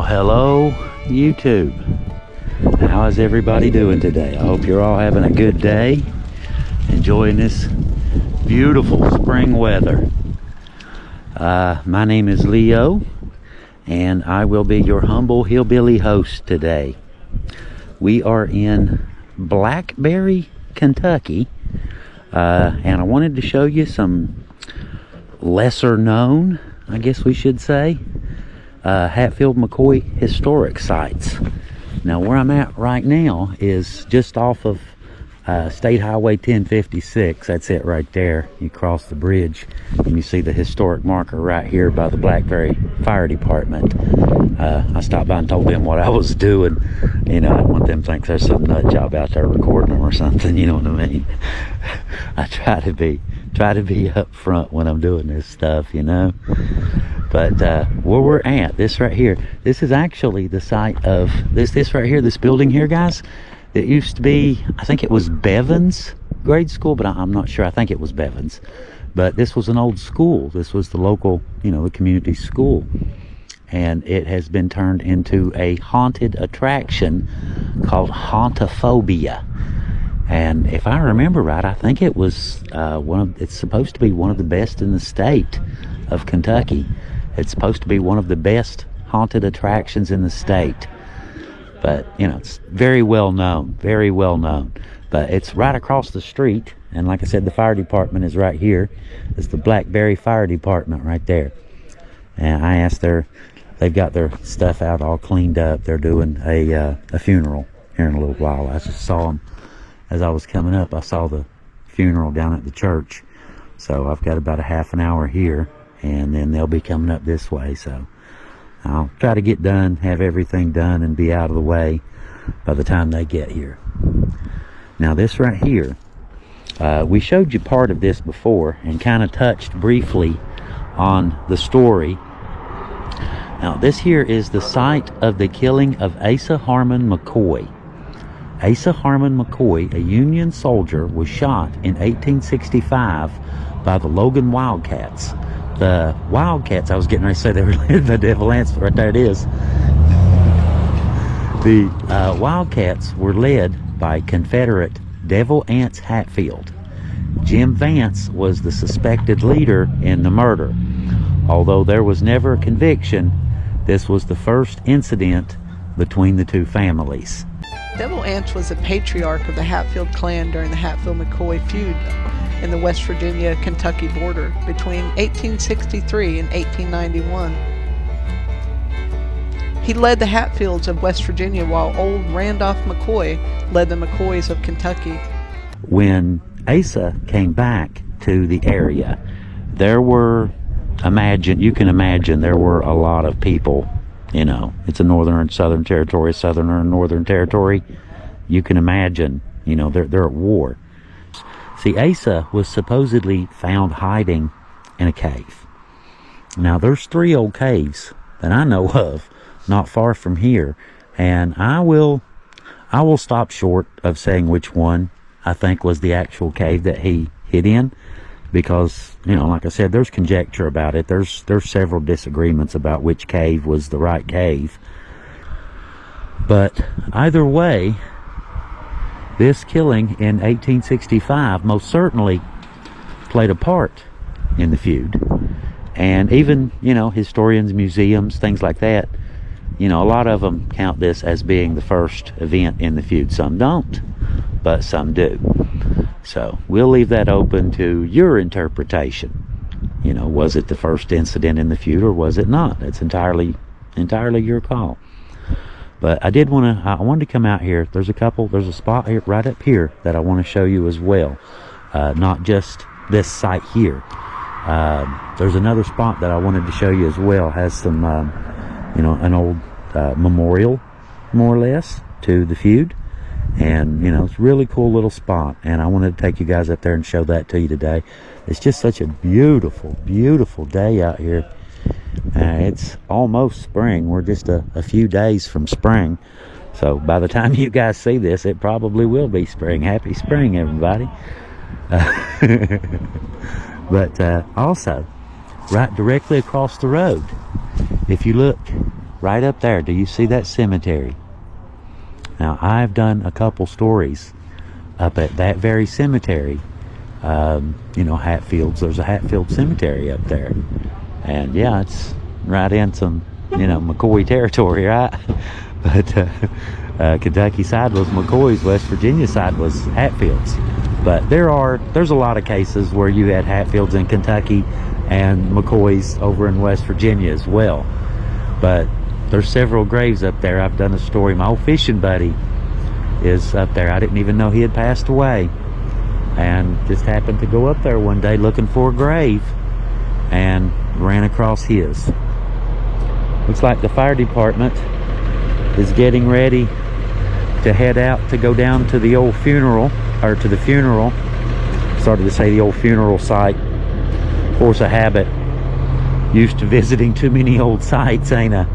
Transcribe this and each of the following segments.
Hello YouTube. How is everybody doing today? I hope you're all having a good day, enjoying this beautiful spring weather. My name is Leo, and I will be your humble hillbilly host today. We are in Blackberry, Kentucky, and I wanted to show you some lesser known, I guess we should say, Hatfield McCoy historic sites. Now where I'm at right now is just off of State Highway 1056. That's it right there. You cross the bridge and you see the historic marker right here by the Blackberry Fire Department. I stopped by and told them what I was doing. You know, I don't want them to think there's some nut job out there recording them or something, you know what I mean? I try to be up front when I'm doing this stuff, you know. But where we're at, this right here, this is actually the site of this right here, this building here, guys. It used to be, I think it was Bevan's grade school, but I'm not sure. I think it was Bevan's. But this was an old school. This was the local, you know, the community school. And it has been turned into a haunted attraction called Hauntophobia. And if I remember right, I think it was it's supposed to be one of the best in the state of Kentucky. It's supposed to be one of the best haunted attractions in the state. But, you know, it's very well known, very well known. But it's right across the street. And like I said, the fire department is right here. It's the Blackberry Fire Department right there. And I asked they've got their stuff out all cleaned up. They're doing a funeral here in a little while. I just saw them as I was coming up. I saw the funeral down at the church. So I've got about a half an hour here. And then they'll be coming up this way. So I'll try to get done, have everything done, and be out of the way by the time they get here. Now this right here, we showed you part of this before and kind of touched briefly on the story. Now this here is the site of the killing of Asa Harmon McCoy. Asa Harmon McCoy, a Union soldier, was shot in 1865 by the Logan Wildcats. The Wildcats, I was getting ready to say they were the Devil Ants, but right there it is. The Wildcats were led by Confederate Devil Ants Hatfield. Jim Vance was the suspected leader in the murder. Although there was never a conviction, this was the first incident between the two families. Devil Ants was a patriarch of the Hatfield clan during the Hatfield McCoy Feud in the West Virginia-Kentucky border between 1863 and 1891. He led the Hatfields of West Virginia while old Randolph McCoy led the McCoys of Kentucky. When Asa came back to the area, there were, you can imagine there were a lot of people. You know, it's a northern and southern territory, southern and northern territory. You can imagine, you know, they're at war. See, Asa was supposedly found hiding in a cave. Now, there's 3 old caves that I know of not far from here, and I will stop short of saying which one I think was the actual cave that he hid in, because, you know, like I said, there's conjecture about it. There's several disagreements about which cave was the right cave. But either way, this killing in 1865 most certainly played a part in the feud. And even, you know, historians, museums, things like that, you know, a lot of them count this as being the first event in the feud. Some don't, but some do. So we'll leave that open to your interpretation. You know, was it the first incident in the feud or was it not? It's entirely your call. But I wanted to come out here. There's a spot here, right up here, that I want to show you as well. Not just this site here. There's another spot that I wanted to show you as well. Has some, you know, an old memorial, more or less, to the feud. And, you know, it's a really cool little spot. And I wanted to take you guys up there and show that to you today. It's just such a beautiful, beautiful day out here. It's almost spring. We're just a few days from spring. So by the time you guys see this, it probably will be spring. Happy spring, everybody. But also, right directly across the road, if you look right up there. Do you see that cemetery? Now, I've done a couple stories up at that very cemetery. You know, Hatfields, there's a Hatfield cemetery up there. And yeah, it's right in some, you know, McCoy territory, right? But Kentucky side was McCoy's, West Virginia side was Hatfield's. But there's a lot of cases where you had Hatfields in Kentucky and McCoy's over in West Virginia as well. But there's several graves up there. I've done a story. My old fishing buddy is up there. I didn't even know he had passed away, and just happened to go up there one day looking for a grave and ran across his. Looks like the fire department is getting ready to head out to go down to the old funeral, or to the funeral. Started to say the old funeral site. Force of habit. Used to visiting too many old sites, ain't I?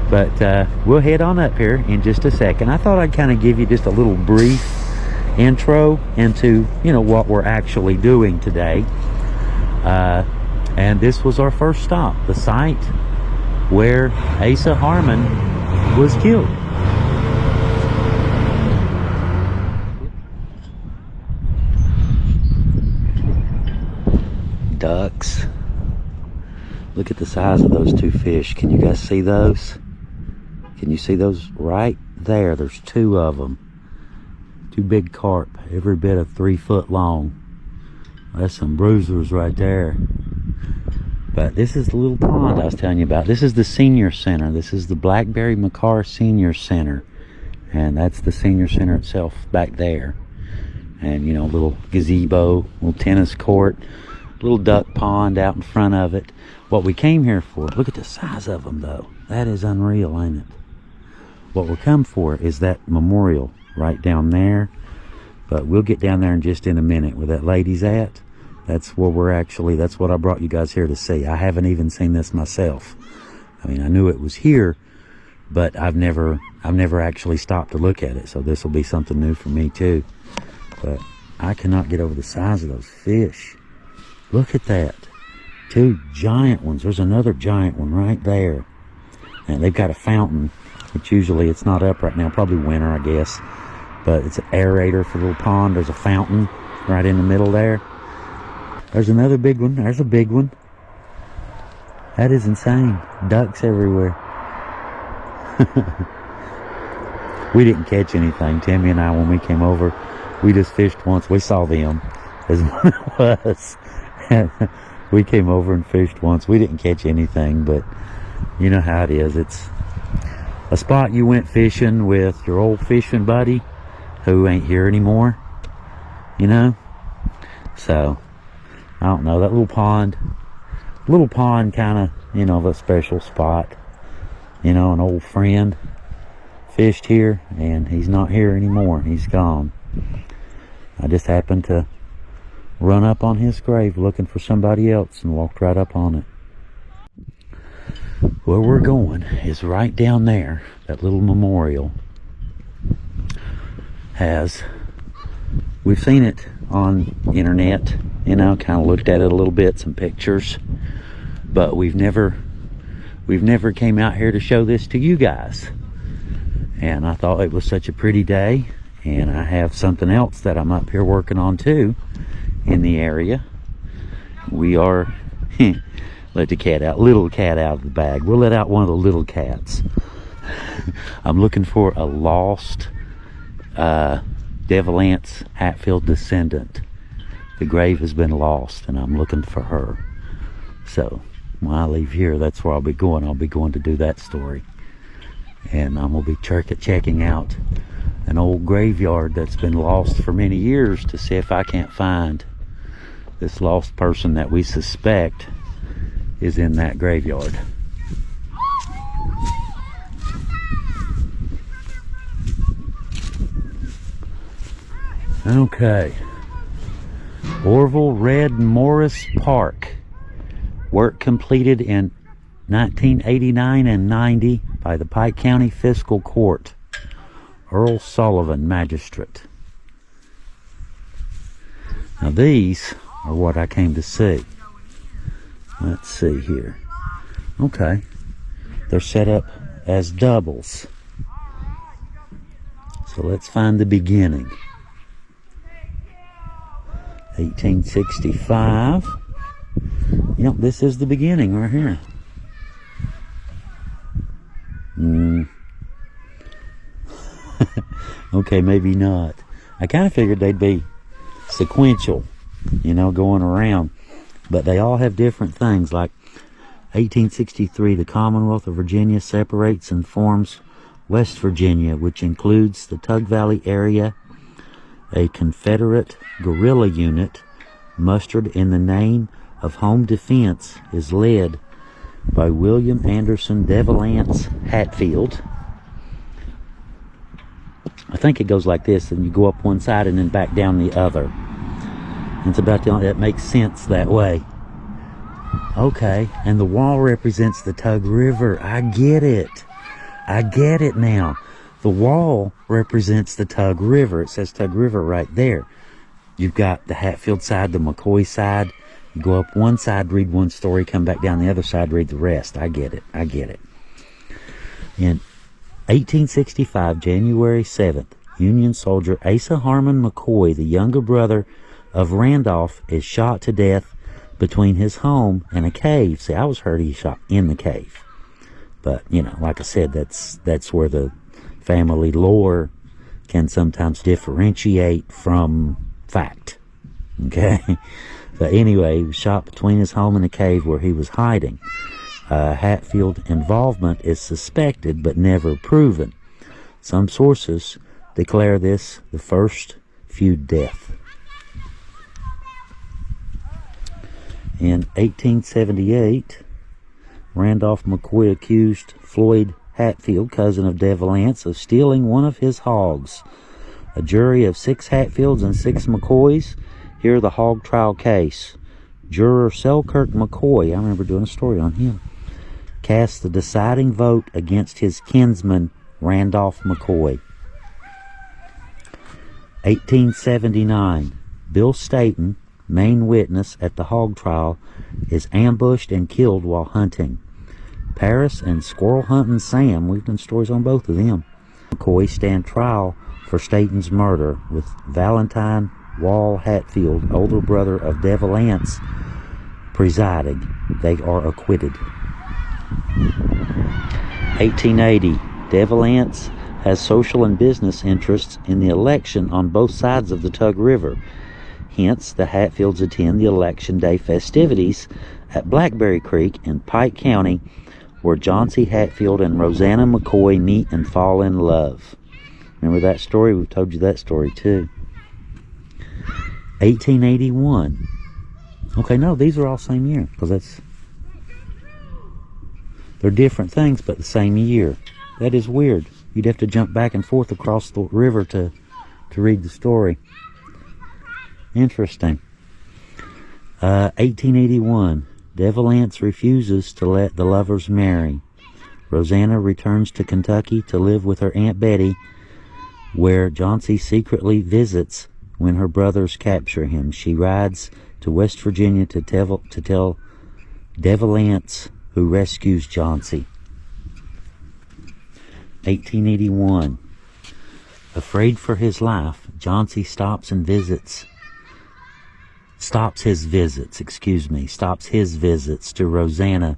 But we'll head on up here in just a second. I thought I'd kind of give you just a little brief intro into, you know, what we're actually doing today. And this was our first stop, the site where Asa Harmon was killed. Ducks. Look at the size of those two fish. Can you guys see those? Can you see those right there? There's two of them. Two big carp, every bit of 3 foot long. That's some bruisers right there. But this is the little pond I was telling you about. This is the senior center. This is the Blackberry McCarr Senior Center. And that's the senior center itself back there. And, you know, little gazebo, little tennis court, little duck pond out in front of it. What we came here for, look at the size of them though. That is unreal, ain't it? What we'll come for is that memorial right down there. But we'll get down there in just in a minute where that lady's at. That's where we're actually, that's what I brought you guys here to see. I haven't even seen this myself. I mean, I knew it was here, but I've never actually stopped to look at it. So this will be something new for me too. But I cannot get over the size of those fish. Look at that. Two giant ones. There's another giant one right there. And they've got a fountain, which usually it's not up right now. Probably winter, I guess. But it's an aerator for the little pond. There's a fountain right in the middle there. There's another big one. There's a big one. That is insane. Ducks everywhere. We didn't catch anything. Timmy and I, when we came over, we just fished once. We saw them is what it was. We came over and fished once. We didn't catch anything, but you know how it is. It's a spot you went fishing with your old fishing buddy who ain't here anymore, you know? So, I don't know, that little pond kind of, you know, a special spot. You know, an old friend fished here, and he's not here anymore. He's gone. I just happened to run up on his grave looking for somebody else and walked right up on it. Where we're going is right down there. That little memorial we've seen it on internet, you know, kind of looked at it a little bit, some pictures, but we've never came out here to show this to you guys. And I thought it was such a pretty day, and I have something else that I'm up here working on too in the area. We are let the cat out, little cat out of the bag. We'll let out one of the little cats. I'm looking for a lost Devilance Hatfield descendant. The grave has been lost, and I'm looking for her. So when I leave here, that's where I'll be going. I'll be going to do that story, and I'm gonna be checking out an old graveyard that's been lost for many years to see if I can't find this lost person that we suspect is in that graveyard. Okay. Orville Red Morris Park. Work completed in 1989 and 90 by the Pike County Fiscal Court. Earl Sullivan, Magistrate. Now these are what I came to see. Let's see here. Okay. they're set up as doubles. So let's find the beginning. 1865. Yep, this is the beginning right here. Okay, maybe not. I kind of figured they'd be sequential, you know, going around. But they all have different things. Like 1863, the Commonwealth of Virginia separates and forms West Virginia, which includes the Tug Valley area. A Confederate guerrilla unit mustered in the name of home defense is led by William Anderson de Valence Hatfield. I think it goes like this, and you go up one side and then back down the other. It's about the only that makes sense that way. Okay, and the wall represents the Tug River. I get it. I get it now. The wall represents the Tug River. It says Tug River right there. You've got the Hatfield side, the McCoy side. You go up one side, read one story, come back down the other side, read the rest. I get it. I get it. In 1865, January 7th, Union soldier Asa Harmon McCoy, the younger brother of Randolph, is shot to death between his home and a cave. See, I was heard he shot in the cave. But, you know, like I said, that's where the family lore can sometimes differentiate from fact. Okay? But anyway, he was shot between his home and a cave where he was hiding. Hatfield involvement is suspected but never proven. Some sources declare this the first feud death. In 1878, Randolph McCoy accused Floyd Hatfield, cousin of de Valence, of stealing one of his hogs. A jury of 6 Hatfields and 6 McCoys hear the hog trial case. Juror Selkirk McCoy, I remember doing a story on him, cast the deciding vote against his kinsman, Randolph McCoy. 1879, Bill Staton, main witness at the hog trial, is ambushed and killed while hunting. Paris and Squirrel Hunting Sam, we've done stories on both of them, McCoy stand trial for Staton's murder, with Valentine Wall Hatfield, older brother of de Valence, presiding. They are acquitted. 1880, de Valence has social and business interests in the election on both sides of the Tug River. Hence, the Hatfields attend the Election Day festivities at Blackberry Creek in Pike County, where John C. Hatfield and Rosanna McCoy meet and fall in love. Remember that story? We've told you that story too. 1881. Okay, no, these are all same year, because they're different things, but the same year. That is weird. You'd have to jump back and forth across the river to read the story. Interesting. 1881. De Valence refuses to let the lovers marry. Rosanna returns to Kentucky to live with her Aunt Betty, where Johnsy secretly visits when her brothers capture him. She rides to West Virginia to tell de Valence, who rescues Johnsy. 1881. Afraid for his life, Johnsy stops his visits to Rosanna.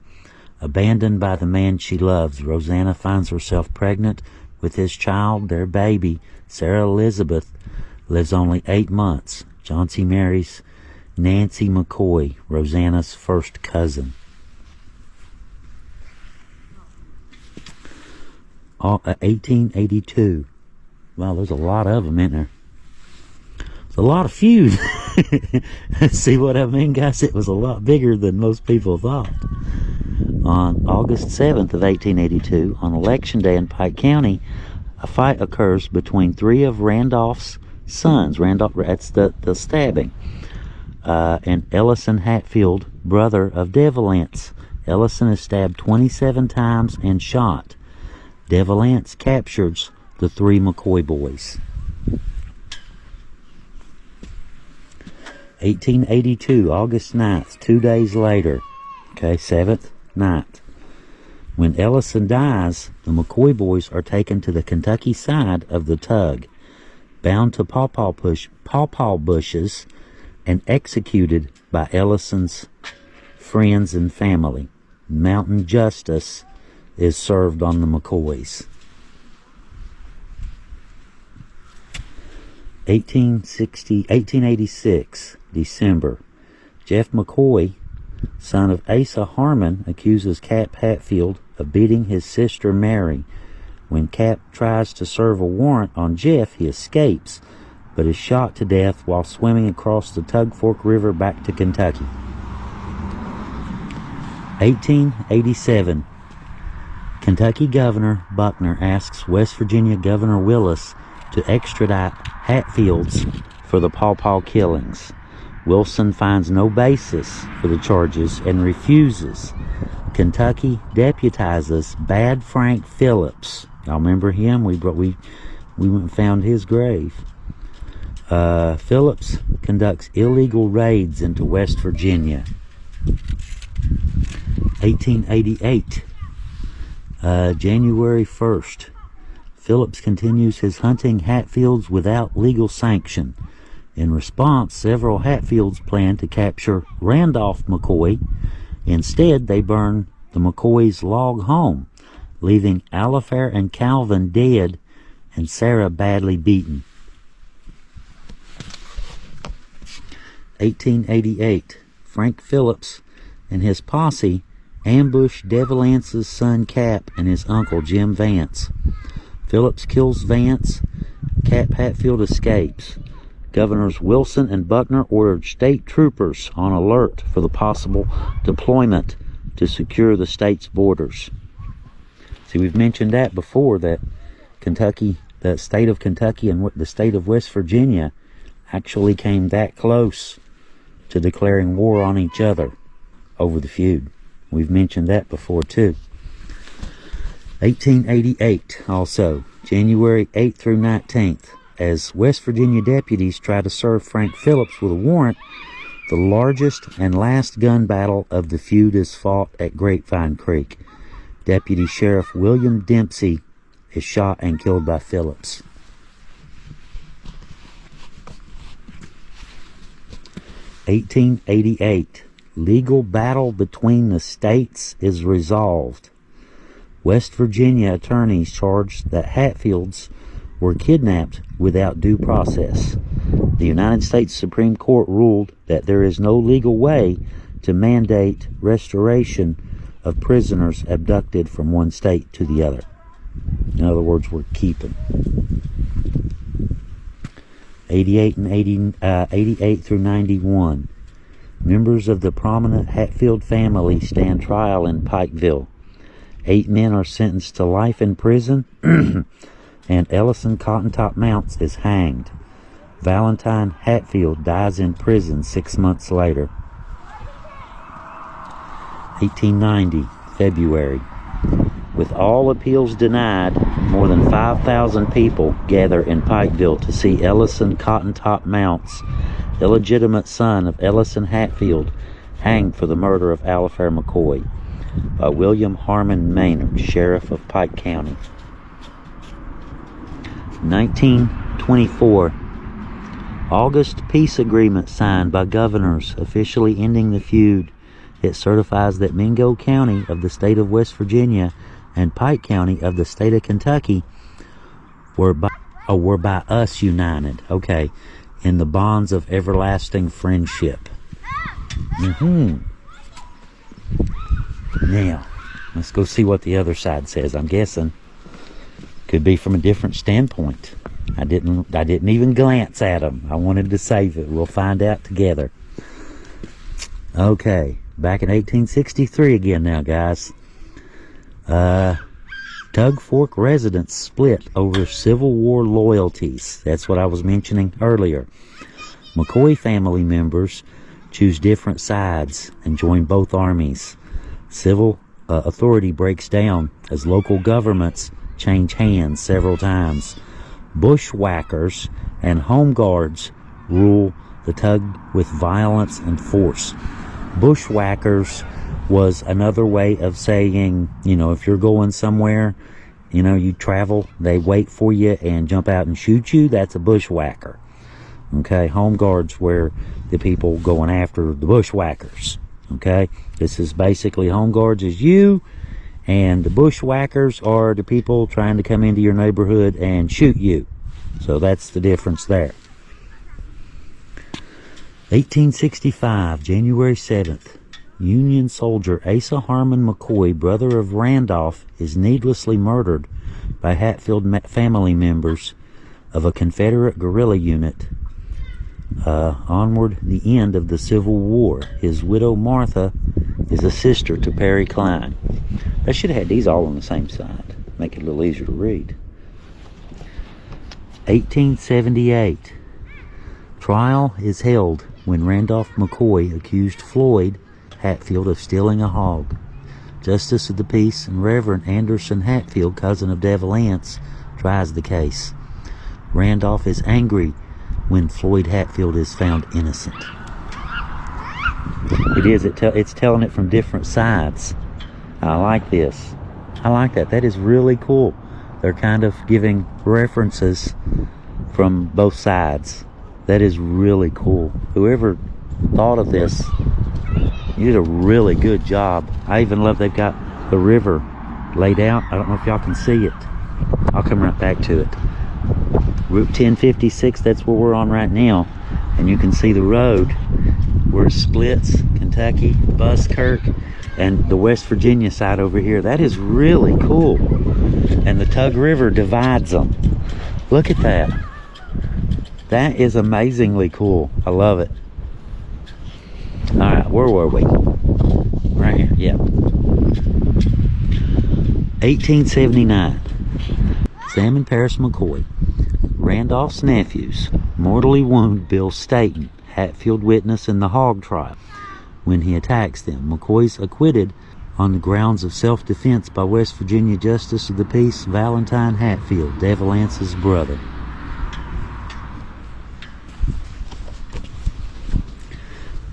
Abandoned by the man she loves, Rosanna finds herself pregnant with his child. Their baby, Sarah Elizabeth, lives only 8 months. Johnsy marries Nancy McCoy, Rosanna's first cousin. 1882. Wow, there's a lot of them, isn't there? It's a lot of feud. See what I mean, guys? It was a lot bigger than most people thought. On August 7th of 1882, on Election Day in Pike County, a fight occurs between 3 of Randolph's sons. Randolph, that's the stabbing. And Ellison Hatfield, brother of de Valence. Ellison is stabbed 27 times and shot. De Valence captures the 3 McCoy boys. 1882, August 9th, 2 days later. Okay, 7th, 9th. When Ellison dies, the McCoy boys are taken to the Kentucky side of the tug, bound to pawpaw bushes, and executed by Ellison's friends and family. Mountain justice is served on the McCoys. 1886, December. Jeff McCoy, son of Asa Harmon, accuses Cap Hatfield of beating his sister Mary. When Cap tries to serve a warrant on Jeff, he escapes, but is shot to death while swimming across the Tug Fork River back to Kentucky. 1887, Kentucky Governor Buckner asks West Virginia Governor Willis to extradite Hatfields for the Pawpaw killings. Wilson finds no basis for the charges and refuses. Kentucky deputizes Bad Frank Phillips. Y'all remember him? We went and found his grave. Phillips conducts illegal raids into West Virginia. 1888, January 1st. Phillips continues his hunting Hatfields without legal sanction. In response, several Hatfields plan to capture Randolph McCoy. Instead, they burn the McCoy's log home, leaving Alifair and Calvin dead and Sarah badly beaten. 1888, Frank Phillips and his posse ambush Devilance's son Cap and his uncle Jim Vance. Phillips kills Vance. Cap Hatfield escapes. Governors Wilson and Buckner ordered state troopers on alert for the possible deployment to secure the state's borders. See, we've mentioned that before, that Kentucky, the state of Kentucky and the state of West Virginia actually came that close to declaring war on each other over the feud. We've mentioned that before too. 1888 also, January 8th through 19th. As West Virginia deputies try to serve Frank Phillips with a warrant, the largest and last gun battle of the feud is fought at Grapevine Creek. Deputy Sheriff William Dempsey is shot and killed by Phillips. 1888, legal battle between the states is resolved. West Virginia attorneys charged that Hatfields were kidnapped without due process. The United States Supreme Court ruled that there is no legal way to mandate restoration of prisoners abducted from one state to the other. In other words, we're keeping. 88 through 91. Members of the prominent Hatfield family stand trial in Pikeville. 8 men are sentenced to life in prison, and Ellison Cottontop Mounts is hanged. Valentine Hatfield dies in prison 6 months later. 1890, February. With all appeals denied, more than 5,000 people gather in Pikeville to see Ellison Cottontop Mounts, illegitimate son of Ellison Hatfield, hanged for the murder of Alifair McCoy by William Harmon Maynard, Sheriff of Pike County. 1924, August peace agreement signed by governors, officially ending the feud. It certifies that Mingo County of the state of West Virginia and Pike County of the state of Kentucky were by us united, okay, in the bonds of everlasting friendship. Now, let's go see what the other side says. I'm guessing could be from a different standpoint. I didn't even glance at them. I wanted to save it. We'll find out together. Okay, back in 1863 again now, guys. Tug Fork residents split over Civil War loyalties. That's what I was mentioning earlier. McCoy family members choose different sides and join both armies. Civil authority breaks down as local governments change hands several times. Bushwhackers and home guards rule the tug with violence and force. Bushwhackers was another way of saying, you know, if you're going somewhere, you know, you travel, they wait for you and jump out and shoot you, that's a bushwhacker. Okay, home guards were the people going after the bushwhackers. Okay, this is basically home guards is you, and the bushwhackers are the people trying to come into your neighborhood and shoot you. So that's the difference there. 1865, January 7th. Union soldier Asa Harmon McCoy, brother of Randolph, is needlessly murdered by Hatfield family members of a Confederate guerrilla unit. Onward the end of the Civil War. His widow Martha is a sister to Perry Klein. I should have had these all on the same side. Make it a little easier to read. 1878. Trial is held when Randolph McCoy accused Floyd Hatfield of stealing a hog. Justice of the Peace and Reverend Anderson Hatfield, cousin of Devil Anse, tries the case. Randolph is angry when Floyd Hatfield is found innocent. It's telling it from different sides. I like this. I like that. That is really cool. They're kind of giving references from both sides. That is really cool. Whoever thought of this, you did a really good job. I even love they've got the river laid out. I don't know if y'all can see it. I'll come right back to it. Route 1056, that's where we're on right now. And you can see the road where it splits, Kentucky, Buskirk, and the West Virginia side over here. That is really cool. And the Tug River divides them. Look at that. That is amazingly cool. I love it. Alright, where were we? Right here, yeah. 1879. Sam and Paris McCoy, Randolph's nephews, mortally wound Bill Staten, Hatfield witness in the hog trial. When he attacks them, McCoy's acquitted on the grounds of self-defense by West Virginia Justice of the Peace Valentine Hatfield, Devil Anse's brother.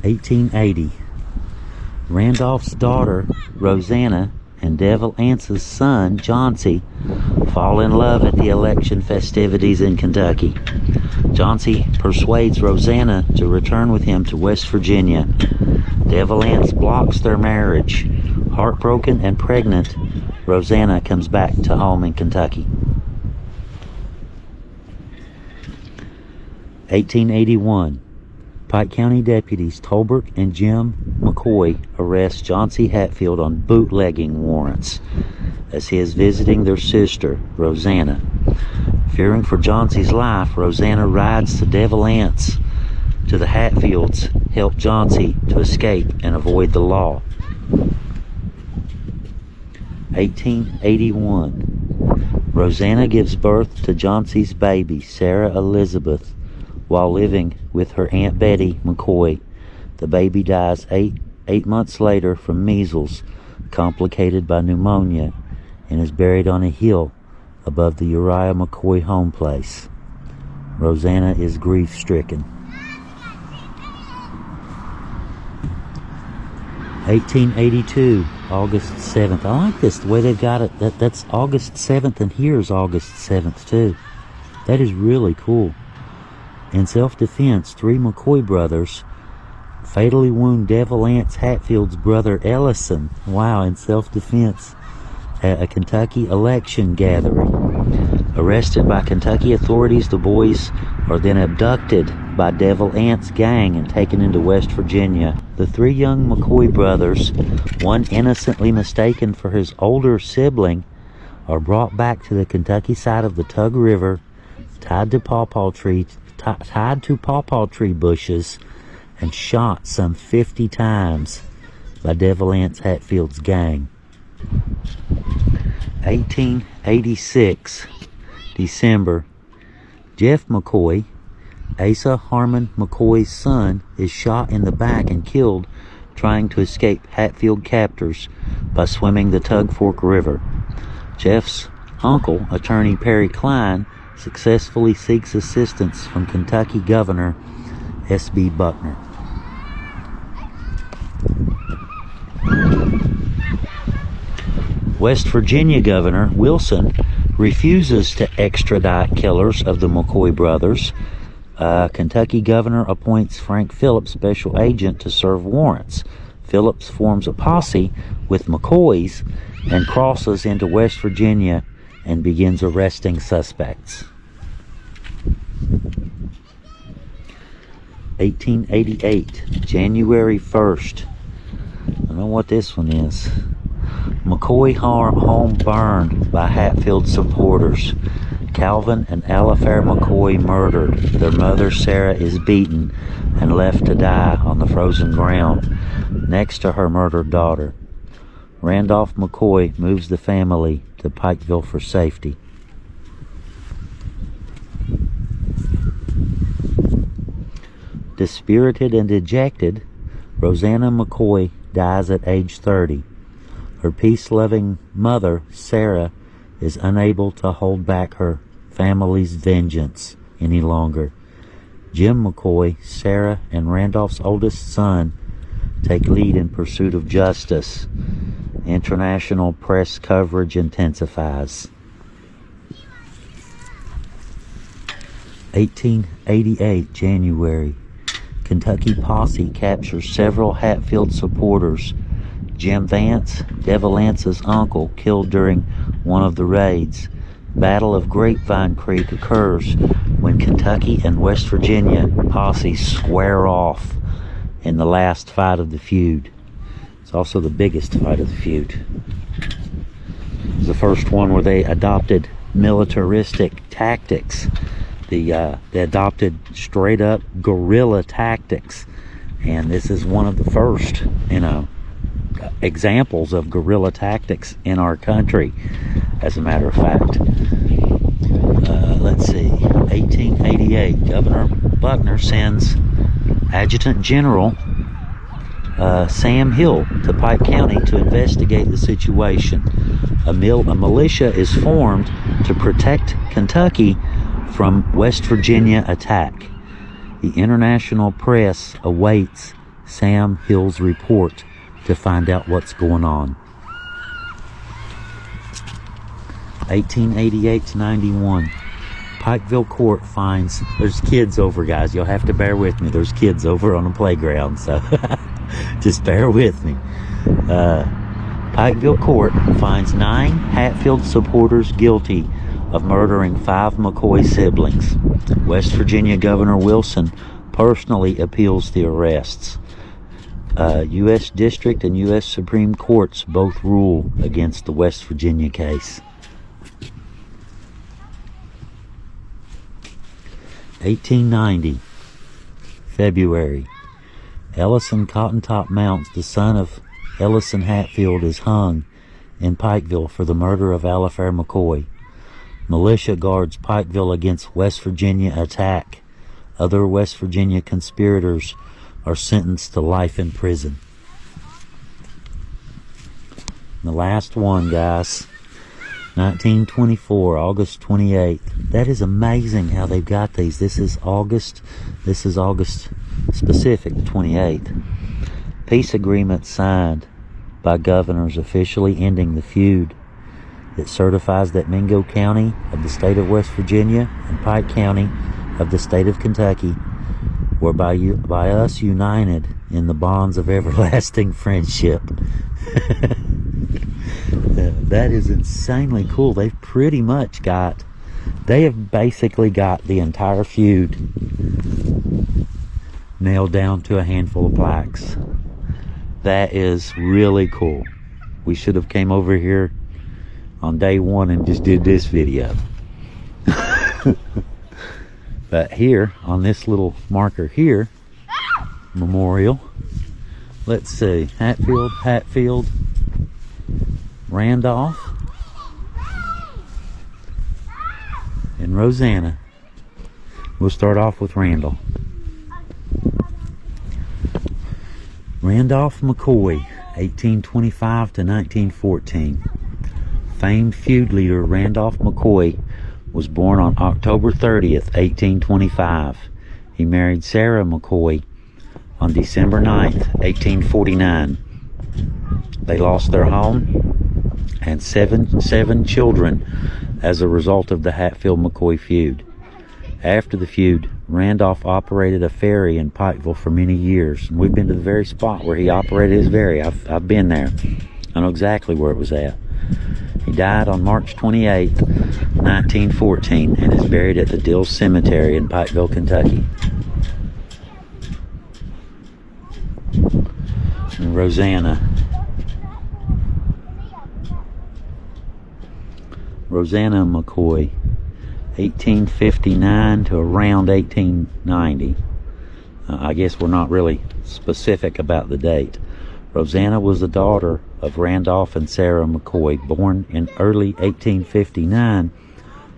1880. Randolph's daughter, Rosanna, and Devil Anse's son, Chauncey, fall in love at the election festivities in Kentucky. Chauncey persuades Rosanna to return with him to West Virginia. Devil Anse blocks their marriage. Heartbroken and pregnant, Rosanna comes back to home in Kentucky. 1881. Pike County deputies Tolbert and Jim McCoy arrest Chauncey Hatfield on bootlegging warrants as he is visiting their sister, Rosanna. Fearing for Chauncey's life, Rosanna rides to Devil Anse to the Hatfields, help Chauncey to escape and avoid the law. 1881. Rosanna gives birth to Chauncey's baby, Sarah Elizabeth, while living with her Aunt Betty McCoy. The baby dies eight months later from measles, complicated by pneumonia, and is buried on a hill above the Uriah McCoy home place. Rosanna is grief-stricken. 1882, August 7th. I like this, the way they've got it. That's August 7th, and here's August 7th, too. That is really cool. In self-defense, 3 McCoy brothers fatally wound Devil Anse Hatfield's brother Ellison. Wow, in self-defense at a Kentucky election gathering. Arrested by Kentucky authorities, the boys are then abducted by Devil Anse gang and taken into West Virginia. The 3 young McCoy brothers, one innocently mistaken for his older sibling, are brought back to the Kentucky side of the Tug River, tied to pawpaw tree bushes, and shot some 50 times by Devil Anse Hatfield's gang. 1886, December. Jeff McCoy, Asa Harmon McCoy's son, is shot in the back and killed trying to escape Hatfield captors by swimming the Tug Fork River. Jeff's uncle, attorney Perry Klein, successfully seeks assistance from Kentucky Governor S.B. Buckner. West Virginia Governor Wilson refuses to extradite killers of the McCoy brothers. Kentucky governor appoints Frank Phillips special agent to serve warrants. Phillips forms a posse with McCoy's and crosses into West Virginia and begins arresting suspects. 1888, January 1st. I don't know what this one is. McCoy home burned by Hatfield supporters. Calvin and Alifair McCoy murdered. Their mother, Sarah, is beaten and left to die on the frozen ground next to her murdered daughter. Randolph McCoy moves the family to Pikeville for safety. Dispirited and dejected, Rosanna McCoy dies at age 30. Her peace-loving mother, Sarah, is unable to hold back her family's vengeance any longer. Jim McCoy, Sarah, and Randolph's oldest son take lead in pursuit of justice. International press coverage intensifies. 1888, January. Kentucky posse captures several Hatfield supporters. Jim Vance, Devil Ance's uncle, killed during one of the raids. Battle of Grapevine Creek occurs when Kentucky and West Virginia posse square off in the last fight of the feud. It's also the biggest fight of the feud. It was the first one where they adopted militaristic tactics. They adopted straight up guerrilla tactics, and this is one of the first, examples of guerrilla tactics in our country, as a matter of fact. Let's see, 1888, Governor Buckner sends Adjutant General Sam Hill to Pike County to investigate the situation. A militia is formed to protect Kentucky from West Virginia attack. The international press awaits Sam Hill's report to find out what's going on. 1888 to 91. Pikeville Court finds, there's kids over, guys. You'll have to bear with me. There's kids over on the playground, so just bear with me. Pikeville Court finds 9 Hatfield supporters guilty of murdering 5 McCoy siblings. West Virginia Governor Wilson personally appeals the arrests. U.S. District and U.S. Supreme Courts both rule against the West Virginia case. 1890, February. Ellison Cottontop Mounts, the son of Ellison Hatfield, is hung in Pikeville for the murder of Alifair McCoy. Militia guards Pikeville against West Virginia attack. Other West Virginia conspirators are sentenced to life in prison. And the last one, guys, 1924, August 28th. That is amazing how they've got these. This is August specific, 28th. Peace agreement signed by governors officially ending the feud. It certifies that Mingo County of the state of West Virginia and Pike County of the state of Kentucky were by us united in the bonds of everlasting friendship. That is insanely cool. They have basically got the entire feud nailed down to a handful of plaques. That is really cool. We should have came over here on day one and just did this video. But here, on this little marker here, memorial, let's see, Hatfield, Randolph, and Rosanna. We'll start off with Randall. Randolph McCoy, 1825 to 1914. Famed feud leader Randolph McCoy was born on October 30th, 1825. He married Sarah McCoy on December 9th, 1849. They lost their home and seven children as a result of the Hatfield McCoy feud. After the feud, Randolph operated a ferry in Pikeville for many years. We've been to the very spot where he operated his ferry. I've been there. I know exactly where it was at. He died on March 28, 1914, and is buried at the Dill Cemetery in Pikeville, Kentucky. And Rosanna McCoy, 1859 to around 1890. I guess we're not really specific about the date. Rosanna was the daughter of Randolph and Sarah McCoy, born in early 1859.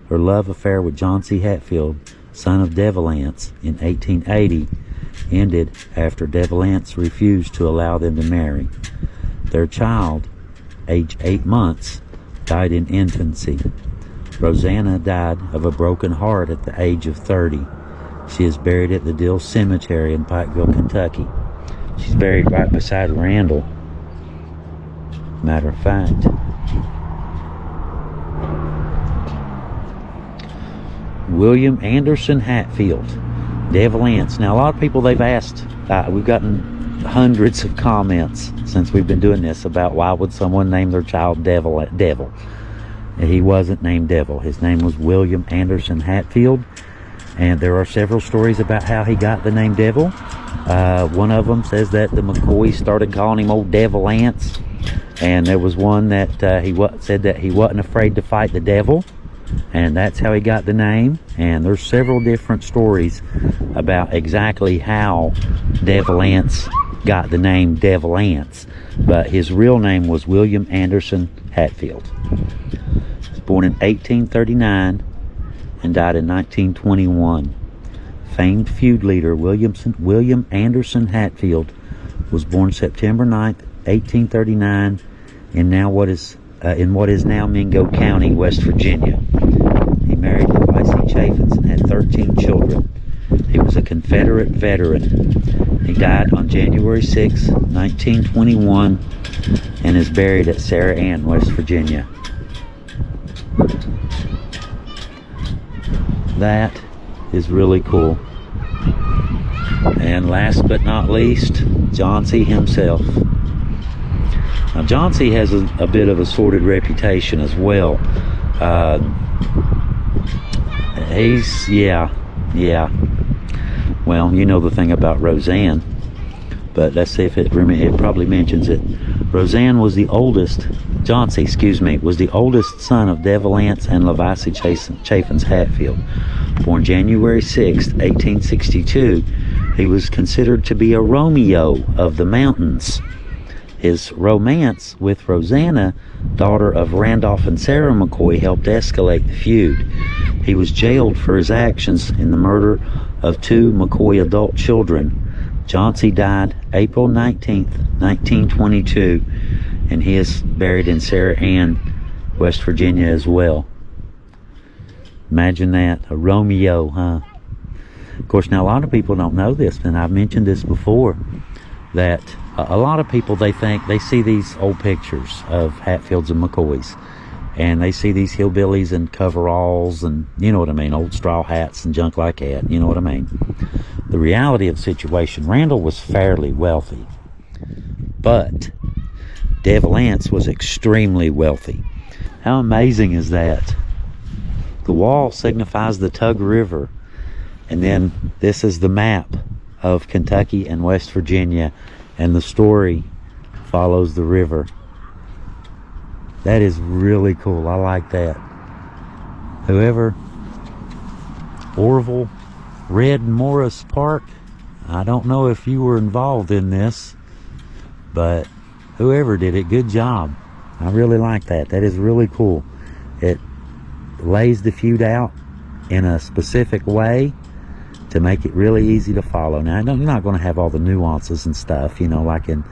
Her love affair with John C. Hatfield, son of Devalance, in 1880 ended after Devalance refused to allow them to marry. Their child, aged 8 months, died in infancy. Rosanna died of a broken heart at the age of 30. She is buried at the Dill Cemetery in Pikeville, Kentucky. She's buried right beside Randall, matter of fact. William Anderson Hatfield, Devalance. Now, a lot of people, they've asked, we've gotten hundreds of comments since we've been doing this about why would someone name their child Devil. He wasn't named Devil. His name was William Anderson Hatfield, and there are several stories about how he got the name Devil. One of them says that the McCoys started calling him Old Devalance, and there was one that said that he wasn't afraid to fight the devil, and that's how he got the name. And there's several different stories about exactly how Devalance got the name Devalance, but his real name was William Anderson Hatfield. He was born in 1839 and died in 1921. Famed feud leader William Anderson Hatfield was born September 9th, 1839, in what is now Mingo County, West Virginia. He married Hillbilly Chaffins and had 13 children. He was a Confederate veteran. He died on January 6, 1921, and is buried at Sarah Ann, West Virginia. That is really cool. And last but not least, John C. himself. Now, John C. has a bit of a sordid reputation as well. Well, you know the thing about Roseanne, but let's see if it probably mentions it. John C., was the oldest son of Devalance and Levacy Chaffins Hatfield. Born January 6, 1862, he was considered to be a Romeo of the mountains. His romance with Rosanna, daughter of Randolph and Sarah McCoy, helped escalate the feud. He was jailed for his actions in the murder of 2 McCoy adult children. Johnsey died April 19, 1922, and he is buried in Sarah Ann, West Virginia as well. Imagine that, a Romeo, huh? Of course, now a lot of people don't know this, and I've mentioned this before, that a lot of people, they see these old pictures of Hatfields and McCoys, and they see these hillbillies in coveralls and, you know what I mean, old straw hats and junk like that, you know what I mean. The reality of the situation, Randall was fairly wealthy, but Devalance was extremely wealthy. How amazing is that? The wall signifies the Tug River, and then this is the map of Kentucky and West Virginia, and the story follows the river. That is really cool. I like that. Orville Red Morris Park, I don't know if you were involved in this, but whoever did it, good job. I really like that. That is really cool. It lays the feud out in a specific way to make it really easy to follow. Now, you're not going to have all the nuances and stuff, like in,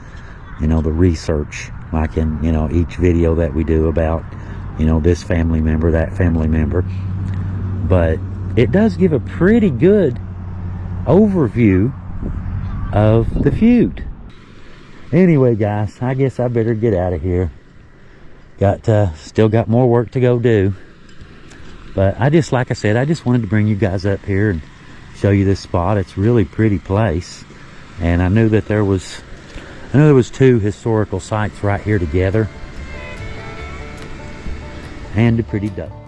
the research, like in, each video that we do about, this family member, that family member. But it does give a pretty good overview of the feud. Anyway, guys, I guess I better get out of here. Still got more work to go do. But like I said, I just wanted to bring you guys up here and show you this spot. It's a really pretty place. And I knew that there was two historical sites right here together. And a pretty dope.